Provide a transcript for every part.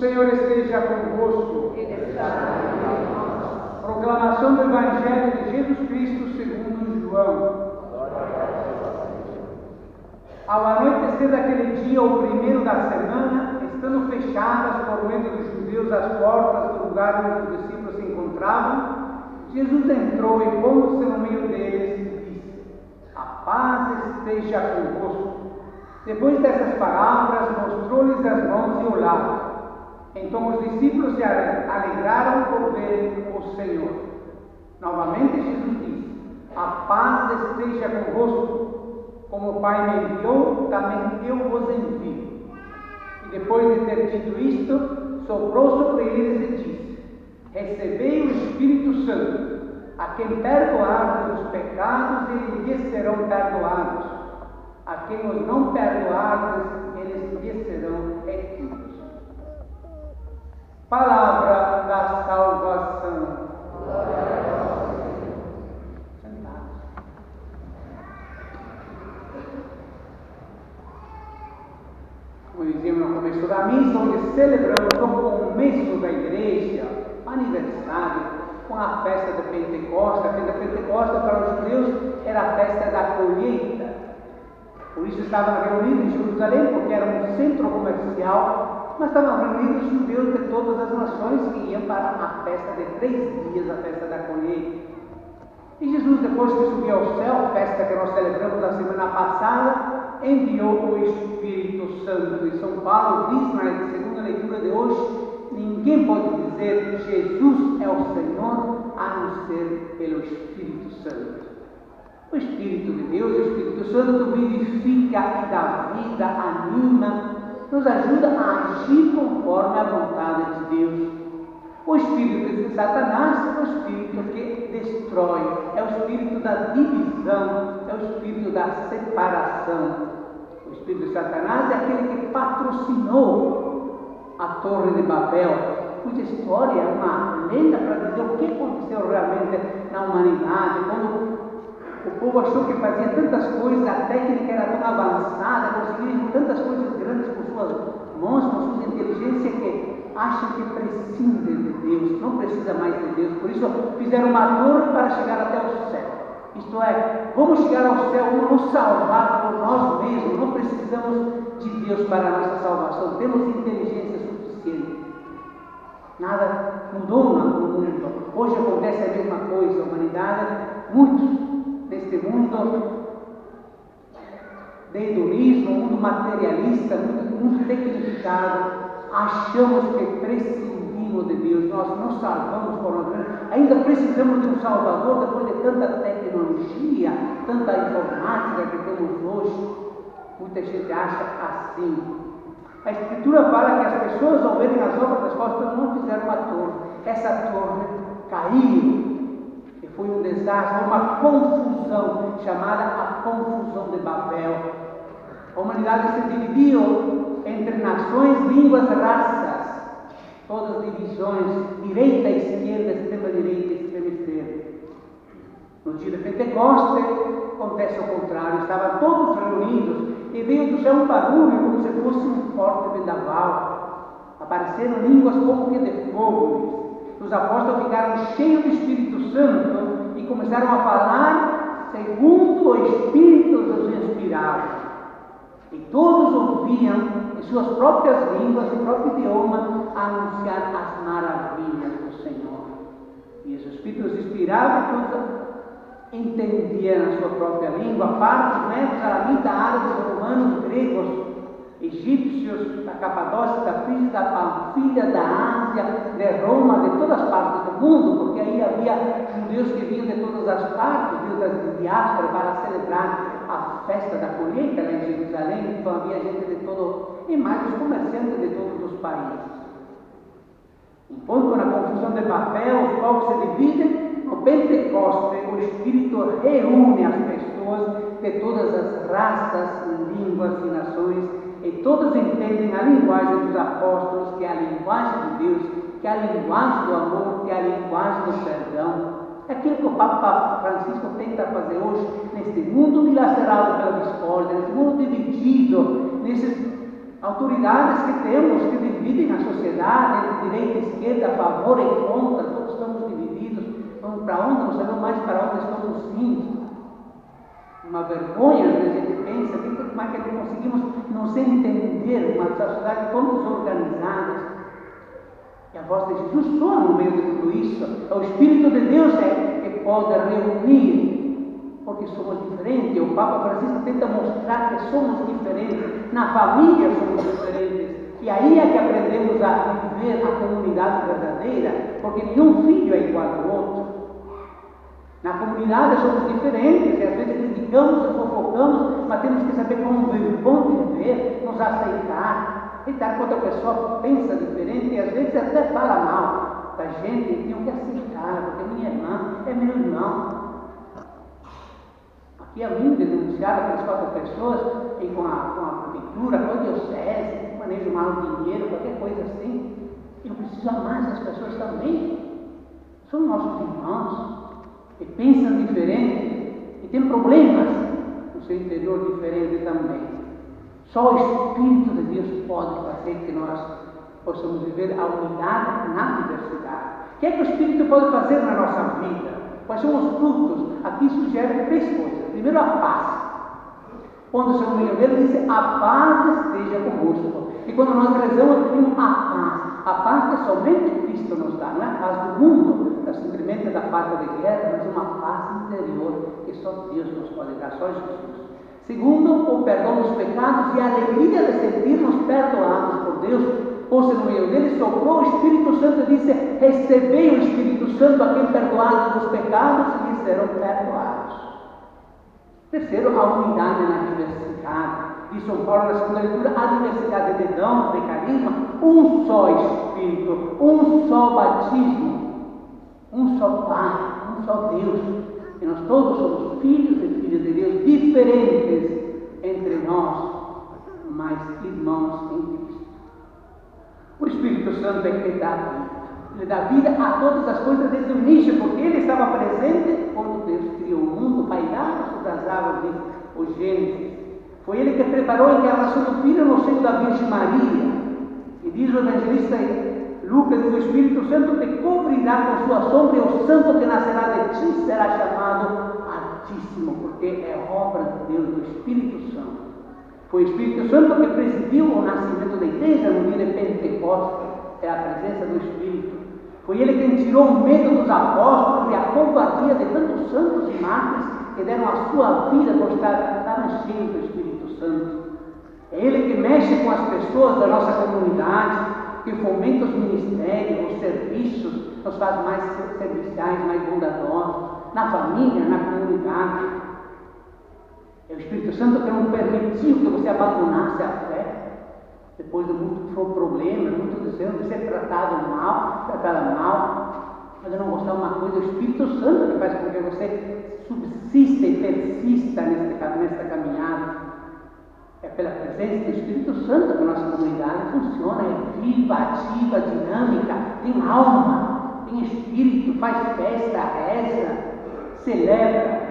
Senhor esteja convosco. Proclamação do Evangelho de Jesus Cristo segundo João. Ao anoitecer daquele dia, o primeiro da semana, estando fechadas por meio dos judeus as portas do lugar onde os discípulos se encontravam, Jesus entrou e, pondo-se no meio deles, disse: "A paz esteja convosco." Depois dessas palavras, mostrou-lhes as mãos e o lado. Então os discípulos se alegraram por ver o Senhor. Novamente Jesus disse: "A paz esteja convosco. Como o Pai me enviou, também eu vos envio." E depois de ter dito isto, soprou sobre eles e disse: "Recebei o Espírito Santo. A quem perdoardes os pecados, eles lhes serão perdoados. A quem os não perdoardes, eles lhes serão retidos." Palavra da salvação. Sentados. Como dizíamos no começo da missa, onde celebramos o começo da igreja, aniversário, com a festa da Pentecostes. A festa da Pentecostes para os judeus era a festa da colheita. Por isso estavam reunidos em Jerusalém, porque era um centro comercial, mas estavam reunidos judeus de todas as nações que iam para a festa de 3 dias, a festa da colheita. E Jesus, depois que subiu ao céu, festa que nós celebramos na semana passada, enviou o Espírito Santo. E São Paulo diz na segunda leitura de hoje: ninguém pode dizer Jesus é o Senhor a não ser pelo Espírito Santo. O Espírito de Deus, o Espírito Santo, vivifica e dá vida, anima, nos ajuda a agir conforme a vontade de Deus. O espírito de Satanás é o espírito que destrói, é o espírito da divisão, é o espírito da separação. O espírito de Satanás é aquele que patrocinou a Torre de Babel, cuja história é uma lenda para dizer o que aconteceu realmente na humanidade, quando o povo achou que fazia tantas coisas, a técnica era tão avançada, conseguiram tantas coisas grandes com suas mãos, com sua inteligência, que acham que prescindem de Deus, não precisa mais de Deus. Por isso fizeram uma torre para chegar até o céu. Isto é, vamos chegar ao céu, vamos nos salvar por nós mesmos, não precisamos de Deus para a nossa salvação, temos inteligência suficiente. Nada mudou no mundo. Hoje acontece a mesma coisa, a humanidade, muitos neste mundo de hedonismo, mundo materialista, mundo tecnificado, achamos que prescindimos de Deus, nós nos salvamos por nós mesmos, ainda precisamos de um Salvador depois de tanta tecnologia, tanta informática que temos hoje. Muita gente acha assim. A Escritura fala que as pessoas, ao verem as obras das costas, não fizeram uma torre. Essa torre caiu. Foi um desastre, uma confusão, chamada a confusão de Babel. A humanidade se dividiu entre nações, línguas, raças, todas divisões, direita, esquerda, extrema-direita, extrema-esquerda. No dia de Pentecostes, acontece o contrário, estavam todos reunidos e veio do céu um barulho como se fosse um forte vendaval. Apareceram línguas como que de fogo. Os apóstolos ficaram cheios do Espírito Santo e começaram a falar segundo o Espírito os inspirava. E todos ouviam em suas próprias línguas, em próprio idioma, anunciar as maravilhas do Senhor. E os Espíritos inspiravam e todos entendiam a sua própria língua, partos, medos, aramitas, árabes, romanos, gregos, egípcios, da Capadócia, da Frígia, da Panfilha, da Ásia, de Roma, de todas as partes do mundo, porque aí havia judeus que vinham de todas as partes, vinham das diásporas para celebrar a festa da colheita lá em Jerusalém. Então havia gente de todo, e mais os comerciantes de todos os países. Enquanto na confusão de Babel os povos se dividem, no Pentecostes o Espírito reúne as pessoas de todas as raças, línguas e nações, e todos entendem a linguagem dos apóstolos, que é a linguagem de Deus, que é a linguagem do amor, que é a linguagem do perdão. É aquilo que o Papa Francisco tenta fazer hoje, neste mundo dilacerado pela discórdia, neste mundo dividido, nessas autoridades que temos, que dividem na sociedade, entre direita e esquerda, a favor e contra, todos estamos divididos, vamos para onde, não sabemos mais para onde estamos indo. Uma vergonha, às vezes a gente pensa, como é que conseguimos nos entender, uma sociedade tão desorganizada. E a voz de Jesus soa no meio de tudo isso. É o Espírito de Deus que pode reunir, porque somos diferentes. O Papa Francisco tenta mostrar que somos diferentes. Na família somos diferentes. E aí é que aprendemos a viver a comunidade verdadeira, porque nenhum filho é igual ao outro. Na comunidade somos diferentes, e às vezes criticamos e fofocamos, mas temos que saber como viver, nos aceitar. Aceitar quando a pessoa pensa diferente e às vezes até fala mal da gente, e tem que aceitar, porque minha irmã é meu irmão. Aqui a mim denunciaram aquelas 4 pessoas e com a prefeitura, com a diocese, manejam mal o dinheiro, qualquer coisa assim. Eu preciso amar essas pessoas também. São nossos irmãos que pensam diferente e têm problemas no seu interior diferente também. Só o Espírito de Deus pode fazer que nós possamos viver a unidade na diversidade. O que é que o Espírito pode fazer na nossa vida? Quais são os frutos? Aqui sugere 3 coisas. Primeiro, a paz. Quando o Senhor veio dele, disse: a paz esteja convosco. E quando nós rezamos, pedimos a paz. A paz que somente Cristo nos dá, não é a paz do mundo, é simplesmente da parte de guerra, mas uma paz interior que só Deus nos pode dar, só Jesus. Segundo, o perdão dos pecados e a alegria de sentir-nos perdoados por Deus. Ou no meio dele soprou o Espírito Santo e disse: recebei o Espírito Santo a quem perdoados os pecados e lhes serão perdoados. Terceiro, a unidade na diversidade. Diz São Paulo na segunda leitura: a diversidade de dons, de carisma, um só Espírito, um só batismo, um só Pai, um só Deus. E nós todos somos filhos e filhas de Deus, diferentes entre nós, mas irmãos em Cristo. O Espírito Santo é que dá vida. Ele dá vida a todas as coisas desde o início, porque ele estava presente quando Deus criou o mundo, pairava sobre as águas de Gênesis. Foi ele que preparou a encarnação do Filho no seio da Virgem Maria. E diz o evangelista Lucas: o Espírito Santo te cobrirá com sua sombra, e o santo que nascerá de ti será chamado Altíssimo, porque é obra de Deus, do Espírito Santo. Foi o Espírito Santo que presidiu o nascimento da igreja no dia de Pentecostes, é a presença do Espírito. Foi ele quem tirou o medo dos apóstolos e a covardia de tantos santos e mártires que deram a sua vida por estar cheios do Espírito Santo. É ele que mexe com as pessoas da nossa comunidade, que fomenta os ministérios, os serviços, nos faz mais serviciais, mais bondadosos, na família, na comunidade. É o Espírito Santo que não permitiu que você abandonasse a fé, depois de muito problema, muito desejo de ser tratada mal, mas eu não gostava de uma coisa: o Espírito Santo que faz com que você subsista e persista nesta caminhada. É pela presença do Espírito Santo que a nossa comunidade funciona, é viva, ativa, dinâmica, tem alma, tem espírito, faz festa, reza, celebra.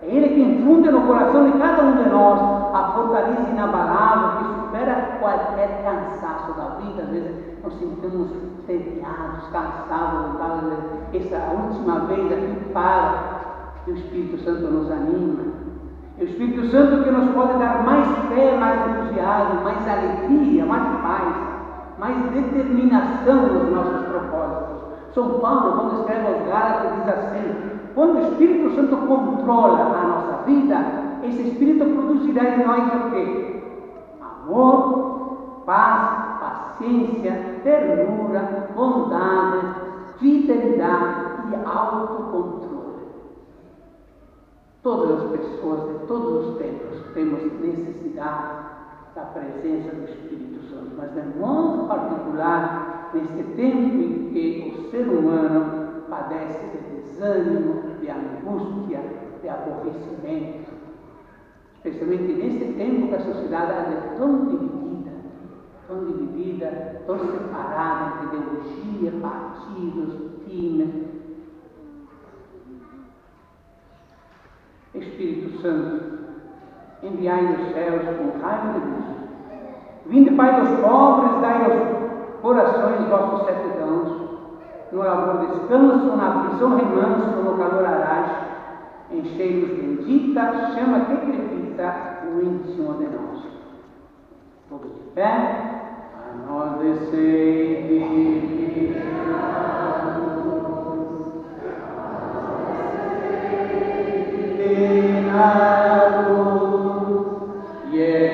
É ele que infunde no coração de cada um de nós a fortaleza inabalável que supera qualquer cansaço da vida. Às vezes nós sentimos tediados, cansados, essa última vez aqui para, e o Espírito Santo nos anima. É o Espírito Santo que nos pode dar mais fé, mais entusiasmo, mais alegria, mais paz, mais determinação nos nossos propósitos. São Paulo, quando escreve aos Gálatas, diz assim: quando o Espírito Santo controla a nossa vida, esse Espírito produzirá em nós o quê? Amor, paz, paciência, ternura, bondade, fidelidade e autocontrole. Todas as pessoas de todos os tempos temos necessidade da presença do Espírito Santo, mas de modo particular neste tempo em que o ser humano padece de desânimo, de angústia, de aborrecimento, especialmente neste tempo que a sociedade é tão dividida, tão separada entre ideologia, partidos, times. Espírito Santo, enviai nos céus com raio de luz. Vinde, Pai dos pobres, dai corações vossos certidãos, no labor descanso, na prisão remanso, no calor arás, enchei-nos bendita, chama que crepita, o índice ordenamos. Todos de pé, a nós descei de yeah.